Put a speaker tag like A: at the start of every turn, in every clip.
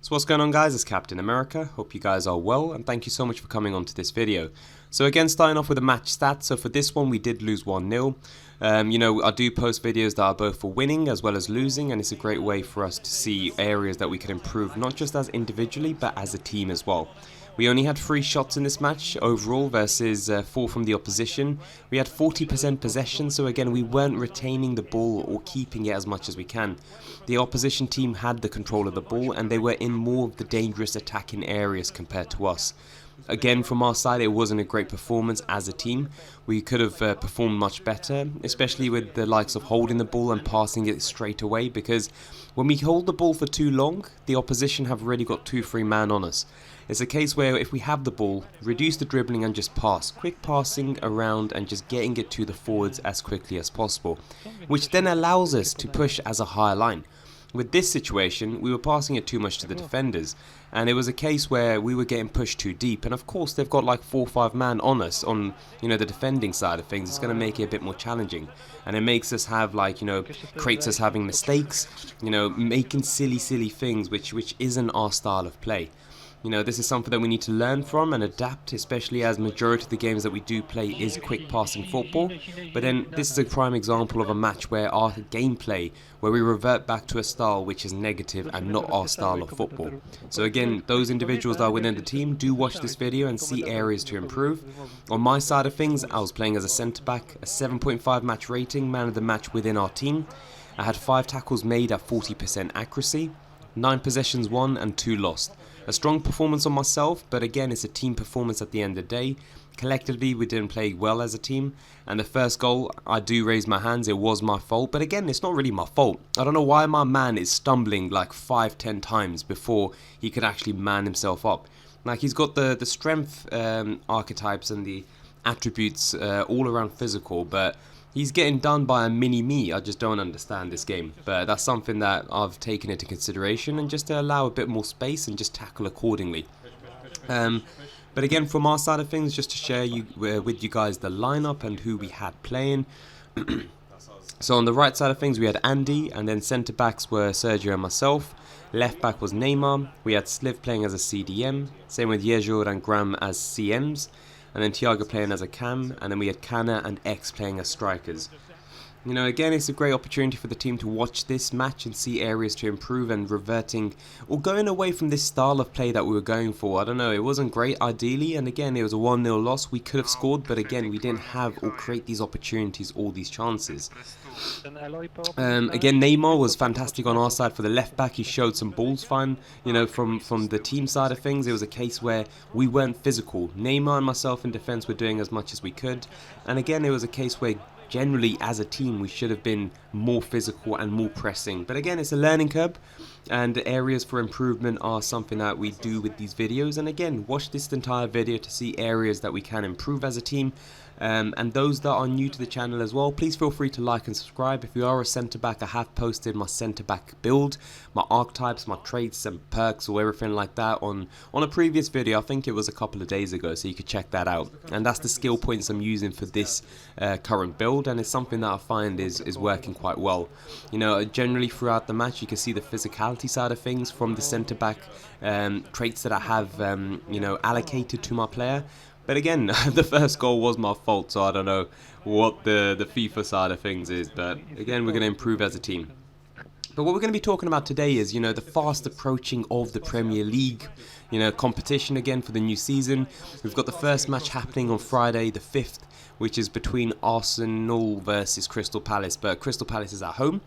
A: So what's going on, guys? It's Captain America. Hope you guys are well, and thank you so much for coming on to this video. So again, starting off with the match stats. So for this one we did lose 1-0. I do post videos that are both for winning as well as losing, and it's a great way for us to see areas that we can improve, not just as individually but as a team as well. We only had 3 shots in this match overall versus 4 from the opposition. We had 40% possession, so again we weren't retaining the ball or keeping it as much as we can. The opposition team had the control of the ball and they were in more of the dangerous attacking areas compared to us. Again, from our side, it wasn't a great performance as a team. We could have performed much better, especially with the likes of holding the ball and passing it straight away, because when we hold the ball for too long, the opposition have already got 2-3 man on us. It's a case where if we have the ball, reduce the dribbling and just pass. Quick passing around and just getting it to the forwards as quickly as possible, which then allows us to push as a higher line. With this situation, we were passing it too much to the defenders, and it was a case where we were getting pushed too deep, and of course they've got like 4 or 5 man on us on the defending side of things. It's going to make it a bit more challenging, and it makes us have creates us having mistakes, making silly things which isn't our style of play. This is something that we need to learn from and adapt, especially as majority of the games that we do play is quick passing football. But then this is a prime example of a match where our gameplay, where we revert back to a style which is negative and not our style of football. So again, those individuals that are within the team, do watch this video and see areas to improve. On my side of things, I was playing as a centre back, a 7.5 match rating, man of the match within our team. I had 5 tackles made at 40% accuracy, 9 possessions won and 2 lost. A strong performance on myself, but again it's a team performance at the end of the day. Collectively we didn't play well as a team, and the first goal, I do raise my hands, it was my fault, but again it's not really my fault. I don't know why my man is stumbling like 5-10 times before he could actually man himself up. Like, he's got the strength archetypes and the attributes all around physical, but he's getting done by a mini-me. I just don't understand this game. But that's something that I've taken into consideration, and just to allow a bit more space and just tackle accordingly. But again, from our side of things, just to share with you guys the lineup and who we had playing. So on the right side of things, we had Andy, and then centre backs were Sergio and myself. Left back was Neymar. We had Sliv playing as a CDM. Same with Yejur and Graham as CMs. And then Thiago playing as a cam, and then we had Kana and X playing as strikers. Again, it's a great opportunity for the team to watch this match and see areas to improve, and reverting or going away from this style of play that we were going for. I don't know, it wasn't great ideally, and again it was a 1-0 loss. We could have scored, but again we didn't have or create these opportunities or these chances. Again, Neymar was fantastic on our side for the left back. He showed some balls fine. From the team side of things, it was a case where we weren't physical. Neymar and myself in defence were doing as much as we could, and again it was a case where generally as a team we should have been more physical and more pressing. But again, it's a learning curve, and the areas for improvement are something that we do with these videos. And again, watch this entire video to see areas that we can improve as a team. And those that are new to the channel as well, please feel free to like and subscribe. If you are a centre back, I have posted my centre back build, my archetypes, my traits and perks or everything like that on a previous video. I think it was a couple of days ago, so you could check that out. And that's the skill points I'm using for this current build, and it's something that I find is working quite well. Generally throughout the match you can see the physicality side of things from the centre back traits that I have allocated to my player. But again, the first goal was my fault, so I don't know what the FIFA side of things is. But again, we're going to improve as a team. But what we're going to be talking about today is, the fast approaching of the Premier League, competition again for the new season. We've got the first match happening on Friday the 5th, which is between Arsenal versus Crystal Palace. But Crystal Palace is at home.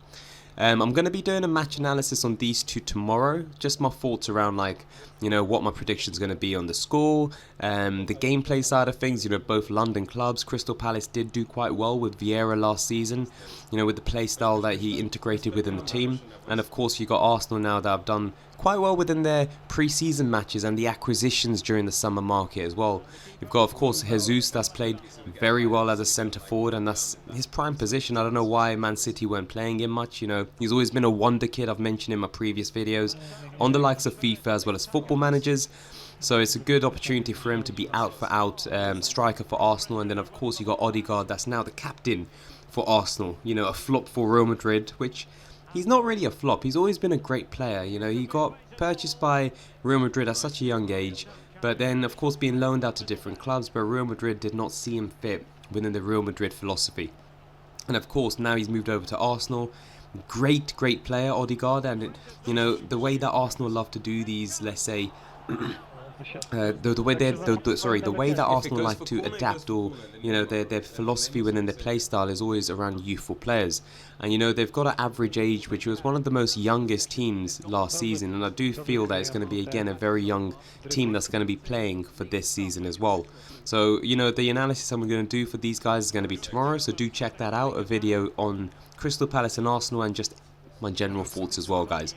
A: I'm going to be doing a match analysis on these two tomorrow. Just my thoughts around what my prediction is going to be on the score, the gameplay side of things. Both London clubs. Crystal Palace did do quite well with Vieira last season, with the play style that he integrated within the team. And of course you got Arsenal now that have done quite well within their pre-season matches and the acquisitions during the summer market as well. You've got, of course, Jesus that's played very well as a centre forward, and that's his prime position. I don't know why Man City weren't playing him much. He's always been a wonder kid. I've mentioned in my previous videos on the likes of FIFA as well as Football Managers. So it's a good opportunity for him to be out for out striker for Arsenal. And then of course you got Odegaard that's now the captain for Arsenal. A flop for Real Madrid, which he's not really a flop. He's always been a great player. You know, he got purchased by Real Madrid at such a young age, but then of course being loaned out to different clubs, but Real Madrid did not see him fit within the Real Madrid philosophy. And of course now he's moved over to Arsenal. Great player, Odegaard, and you know, the way that Arsenal love to do these, let's say, the way that Arsenal like to adapt, or you know, their philosophy within their play style is always around youthful players. And you know, they've got an average age which was one of the most youngest teams last season, and I do feel that it's going to be again a very young team that's going to be playing for this season as well. So you know, the analysis I'm going to do for these guys is going to be tomorrow, so do check that out, a video on Crystal Palace and Arsenal and just my general thoughts as well, guys.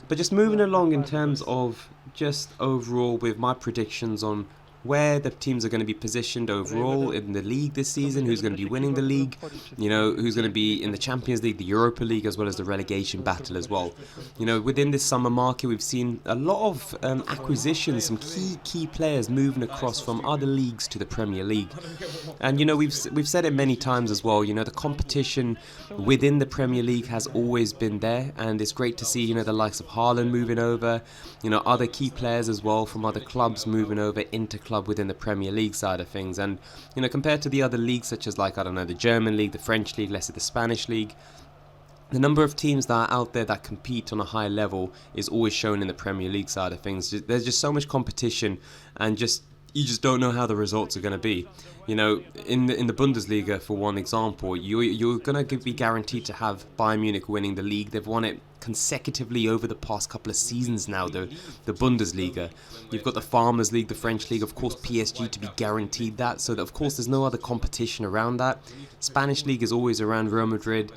A: But just moving along in terms of just overall with my predictions on where the teams are going to be positioned overall in the league this season, who's going to be winning the league, you know, who's going to be in the Champions League, the Europa League, as well as the relegation battle as well. You know, within this summer market, we've seen a lot of acquisitions, some key players moving across from other leagues to the Premier League. And you know, we've said it many times as well, you know, the competition within the Premier League has always been there, and it's great to see, you know, the likes of Haaland moving over, you know, other key players as well from other clubs moving over into club within the Premier League side of things. And you know, compared to the other leagues such as, like, I don't know, the German league, the French league, let's say the Spanish league, the number of teams that are out there that compete on a high level is always shown in the Premier League side of things. There's just so much competition, and you just don't know how the results are going to be. You know, in the Bundesliga, for one example, you're going to be guaranteed to have Bayern Munich winning the league. They've won it consecutively over the past couple of seasons now, the Bundesliga. You've got the Farmers League, the French league, of course PSG to be guaranteed that, so that of course there's no other competition around that. Spanish league is always around Real Madrid,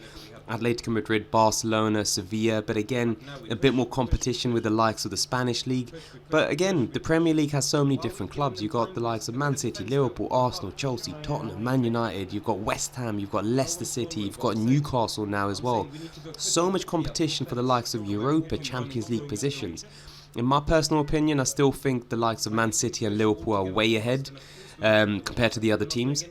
A: Atletico Madrid, Barcelona, Sevilla, but again, a bit more competition with the likes of the Spanish league. But again, the Premier League has so many different clubs. You've got the likes of Man City, Liverpool, Arsenal, Chelsea, Tottenham, Man United, you've got West Ham, you've got Leicester City, you've got Newcastle now as well. So much competition for the likes of Europa, Champions League positions. In my personal opinion, I still think the likes of Man City and Liverpool are way ahead compared to the other teams.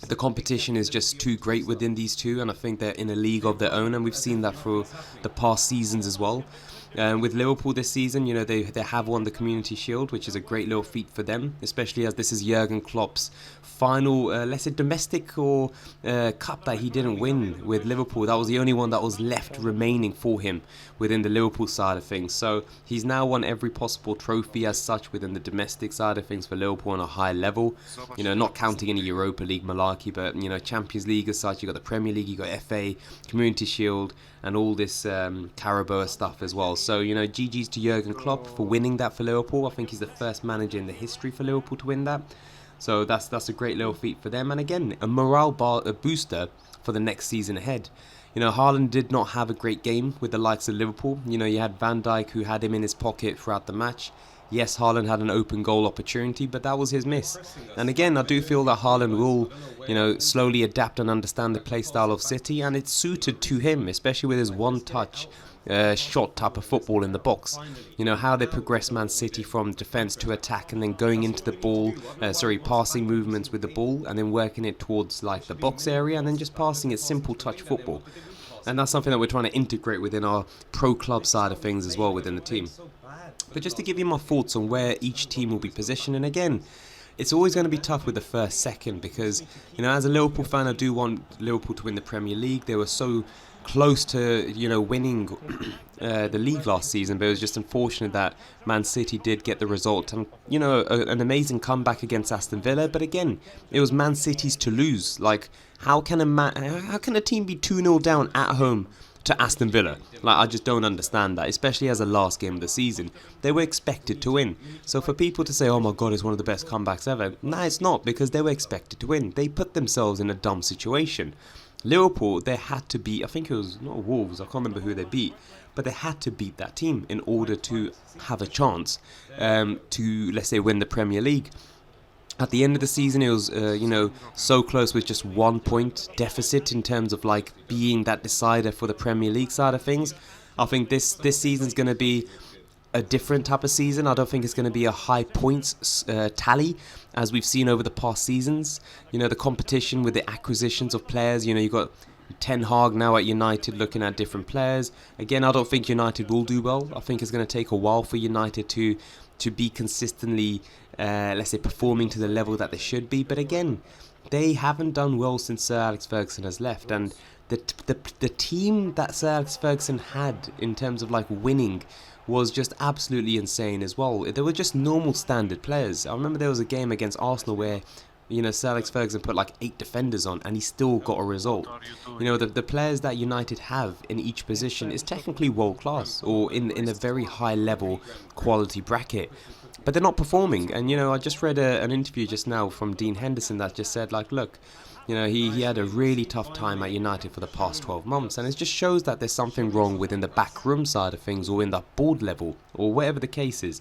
A: The competition is just too great within these two, and I think they're in a league of their own, and we've seen that for the past seasons as well. With Liverpool this season, you know, they have won the Community Shield, which is a great little feat for them, especially as this is Jurgen Klopp's final, let's say, domestic or cup that he didn't win with Liverpool. That was the only one that was left remaining for him within the Liverpool side of things. So he's now won every possible trophy as such within the domestic side of things for Liverpool on a high level. You know, not counting any Europa League malarkey, but you know, Champions League as such. You got the Premier League, you got FA, Community Shield, and all this Carabao stuff as well. So, you know, GG's to Jurgen Klopp for winning that for Liverpool. I think he's the first manager in the history for Liverpool to win that. So that's a great little feat for them. And again, a morale booster for the next season ahead. You know, Haaland did not have a great game with the likes of Liverpool. You know, you had Van Dijk who had him in his pocket throughout the match. Yes, Haaland had an open goal opportunity, but that was his miss. And again, I do feel that Haaland will, you know, slowly adapt and understand the play style of City, and it's suited to him, especially with his one-touch shot type of football in the box. You know, how they progress Man City from defence to attack, and then going into the ball, passing movements with the ball, and then working it towards like the box area, and then just passing it, simple touch football. And that's something that we're trying to integrate within our pro club side of things as well within the team. But just to give you my thoughts on where each team will be positioned, and again, it's always going to be tough with the first second, because, you know, as a Liverpool fan, I do want Liverpool to win the Premier League. They were so close to, you know, winning the league last season, but it was just unfortunate that Man City did get the result, and, you know, an amazing comeback against Aston Villa. But again, it was Man City's to lose. Like, how can a team be 2-0 down at home to Aston Villa? Like, I just don't understand that, especially as the last game of the season. They were expected to win. So for people to say, oh my god, it's one of the best comebacks ever, nah, it's not, because they were expected to win. They put themselves in a dumb situation. Liverpool, they had to beat, I think it was not Wolves, I can't remember who they beat, but they had to beat that team in order to have a chance to, let's say, win the Premier League. At the end of the season, it was, you know, so close with just 1 point deficit in terms of, like, being that decider for the Premier League side of things. I think this season's going to be a different type of season. I don't think it's going to be a high points tally as we've seen over the past seasons. You know, the competition with the acquisitions of players, you know, you've got Ten Hag now at United looking at different players. Again, I don't think United will do well. I think it's going to take a while for United to be consistently, let's say, performing to the level that they should be. But again, they haven't done well since Sir Alex Ferguson has left, and the team that Sir Alex Ferguson had in terms of like winning was just absolutely insane as well. They were just normal standard players. I remember there was a game against Arsenal where, you know, Sir Alex Ferguson put like 8 defenders on and he still got a result. You know, the players that United have in each position is technically world class, or in a very high level quality bracket. But they're not performing. And, you know, I just read an interview just now from Dean Henderson that just said, like, look, you know, he had a really tough time at United for the past 12 months. And it just shows that there's something wrong within the backroom side of things, or in the board level, or whatever the case is.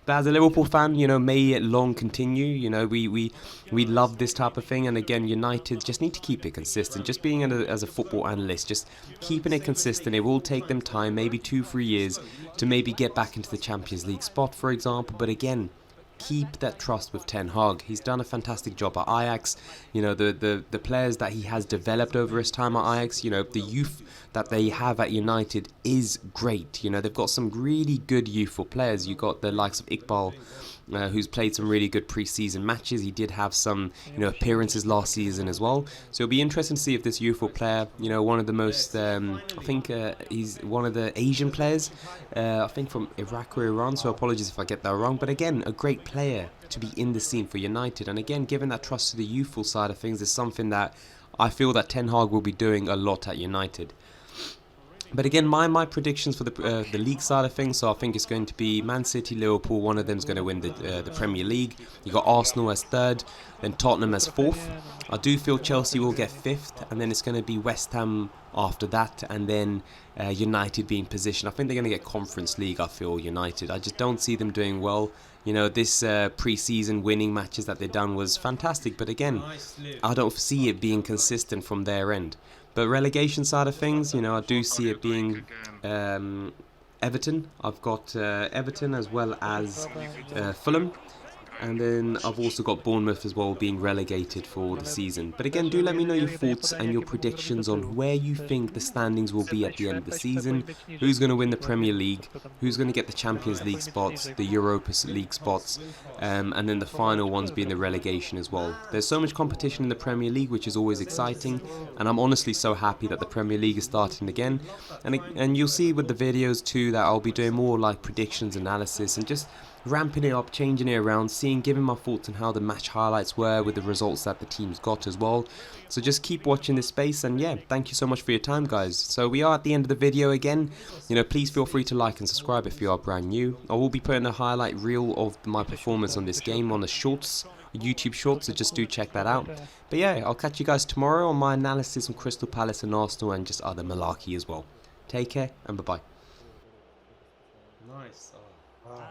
A: But as a Liverpool fan, you know, may it long continue. You know, we love this type of thing. And again, United just need to keep it consistent. Just being as a football analyst, just keeping it consistent. It will take them time, maybe 2-3 years, to maybe get back into the Champions League spot, for example. But again, keep that trust with Ten Hag. He's done a fantastic job at Ajax. You know, the players that he has developed over his time at Ajax, you know, the youth that they have at United is great. You know, they've got some really good youthful players. You got the likes of Iqbal, who's played some really good pre-season matches. He did have some, you know, appearances last season as well. So it'll be interesting to see if this youthful player, you know, one of the most, I think he's one of the Asian players, I think from Iraq or Iran, so apologies if I get that wrong. But again, a great player to be in the scene for United. And again, giving that trust to the youthful side of things is something that I feel that Ten Hag will be doing a lot at United. But again, my predictions for the league side of things, so I think it's going to be Man City, Liverpool. One of them is going to win the Premier League. You got Arsenal as third, then Tottenham as fourth. I do feel Chelsea will get fifth, and then it's going to be West Ham after that, and then United being positioned. I think they're going to get Conference League. I feel United. I just don't see them doing well. You know, this pre-season winning matches that they've done was fantastic, but again, I don't see it being consistent from their end. But relegation side of things, you know, I do see it being Everton. I've got Everton as well as Fulham. And then I've also got Bournemouth as well being relegated for the season. But again, do let me know your thoughts and your predictions on where you think the standings will be at the end of the season. Who's going to win the Premier League? Who's going to get the Champions League spots, the Europa League spots, and then the final ones being the relegation as well. There's so much competition in the Premier League, which is always exciting. And I'm honestly so happy that the Premier League is starting again. And you'll see with the videos too that I'll be doing more like predictions, analysis, and just ramping it up, changing it around, giving my thoughts on how the match highlights were with the results that the teams got as well. So just keep watching this space, and yeah, thank you so much for your time, guys. So we are at the end of the video again. You know, please feel free to like and subscribe if you are brand new. I will be putting a highlight reel of my performance on this game on the shorts, YouTube shorts, so just do check that out. But yeah, I'll catch you guys tomorrow on my analysis on Crystal Palace and Arsenal and just other malarkey as well. Take care and bye-bye. Nice. Oh, wow.